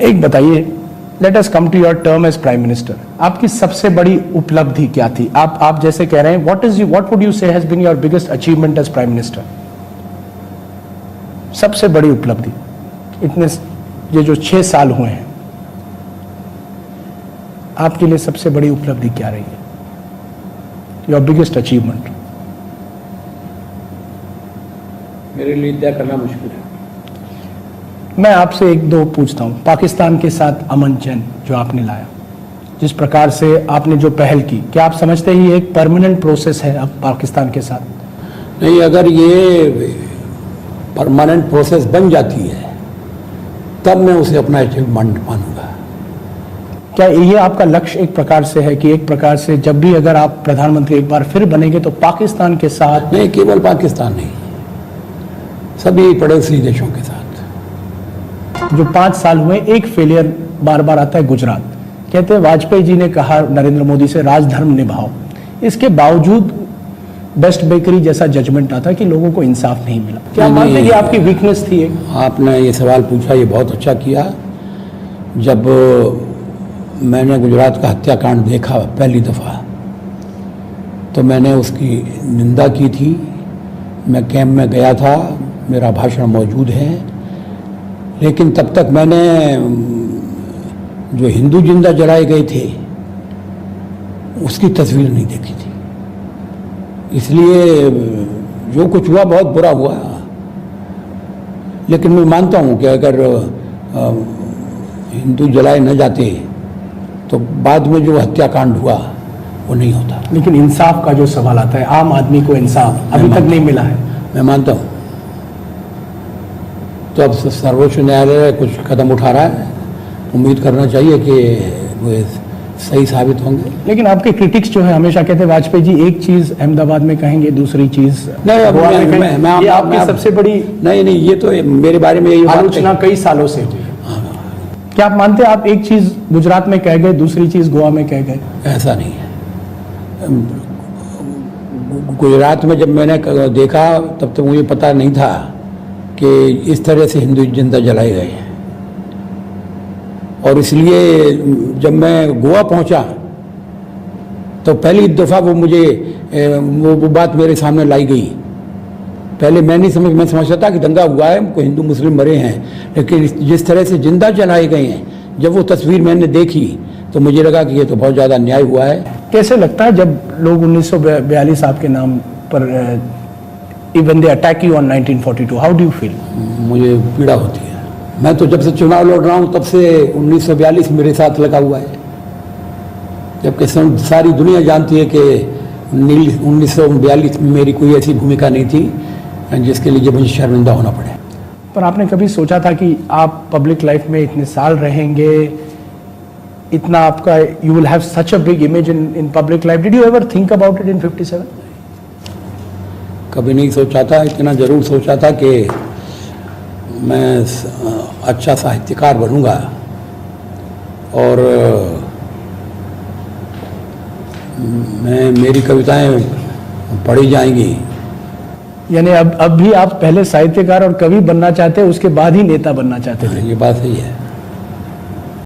एक बताइए, let us come to your term as prime minister. आपकी सबसे बड़ी उपलब्धि क्या थी? आप जैसे कह रहे हैं, what would you say has been your biggest achievement as prime minister? सबसे बड़ी उपलब्धि इतने ये जो 6 साल हुए हैं, आपके लिए सबसे बड़ी उपलब्धि क्या रही है? Your biggest achievement? मेरे लिए तय करना मुश्किल है। मैं आपसे एक दो पूछता हूं। पाकिस्तान के साथ अमन चैन जो आपने लाया, जिस प्रकार से आपने जो पहल की, क्या आप समझते हैं ये एक परमानेंट प्रोसेस है अब पाकिस्तान के साथ? नहीं, अगर ये परमानेंट प्रोसेस बन जाती है तब मैं उसे अपना अचीवमेंट मानूंगा। क्या ये आपका लक्ष्य एक प्रकार से है कि एक प्रकार से जब भी अगर आप प्रधानमंत्री एक बार फिर बनेंगे तो पाकिस्तान के साथ? नहीं, केवल पाकिस्तान नहीं, सभी पड़ोसी देशों के साथ। जो 5 साल हुए, एक फेलियर बार बार आता है, गुजरात। कहते हैं वाजपेयी जी ने कहा नरेंद्र मोदी से, राजधर्म निभाओ। इसके बावजूद बेस्ट बेकरी जैसा जजमेंट आता है कि लोगों को इंसाफ नहीं मिला। क्या मानते हैं कि आपकी वीकनेस थी? आपने ये सवाल पूछा, ये बहुत अच्छा किया। जब मैंने गुजरात का हत्याकांड देखा पहली दफ़ा, तो मैंने उसकी निंदा की थी। मैं कैंप में गया था, मेरा भाषण मौजूद है, लेकिन तब तक मैंने जो हिंदू जिंदा जलाए गए थे उसकी तस्वीर नहीं देखी थी। इसलिए जो कुछ हुआ बहुत बुरा हुआ, लेकिन मैं मानता हूँ कि अगर हिंदू जलाए न जाते तो बाद में जो हत्याकांड हुआ वो नहीं होता। लेकिन इंसाफ का जो सवाल आता है, आम आदमी को इंसाफ अभी तक नहीं मिला है। मैं मानता हूँ। तो अब सर्वोच्च न्यायालय कुछ कदम उठा रहा है, उम्मीद करना चाहिए कि वो सही साबित होंगे। लेकिन आपके क्रिटिक्स जो है हमेशा कहते हैं वाजपेयी जी एक चीज अहमदाबाद में कहेंगे, दूसरी चीज नहीं, ये आपकी सबसे बड़ी नहीं, ये तो मेरे बारे में आलोचना कई सालों से हुई है। क्या आप मानते हैं आप एक चीज गुजरात में कह गए, दूसरी चीज गोवा में कह गए? ऐसा नहीं है। गुजरात में जब मैंने देखा तब तक मुझे पता नहीं था कि इस तरह से हिंदू जिंदा जलाए गए हैं, और इसलिए जब मैं गोवा पहुंचा तो पहली दफ़ा वो बात मेरे सामने लाई गई। पहले मैं समझता था कि दंगा हुआ है, कोई हिंदू मुस्लिम मरे हैं, लेकिन जिस तरह से जिंदा जलाए गए हैं, जब वो तस्वीर मैंने देखी तो मुझे लगा कि ये तो बहुत ज़्यादा अन्याय हुआ है। कैसे लगता है जब लोग 1942 आपके नाम पर even they attack you on 1942, how do you feel? मुझे पीड़ा होती है। मैं तो जब से चुनाव लड़ रहा हूँ तब से 1942 मेरे साथ लगा हुआ है, जबकि सारी दुनिया जानती है कि 1942 में मेरी कोई ऐसी भूमिका नहीं थी जिसके लिए मुझे शर्मिंदा होना पड़े। पर आपने कभी सोचा था कि आप पब्लिक लाइफ में इतने साल रहेंगे, इतना आपका you will have such a big image in public life? Did you ever think about it in 57? कभी नहीं सोचा था। इतना जरूर सोचा था कि मैं अच्छा साहित्यकार बनूंगा और मेरी कविताएं पढ़ी जाएंगी। यानी अब भी आप पहले साहित्यकार और कवि बनना चाहते हैं, उसके बाद ही नेता बनना चाहते थे? ये बात सही है।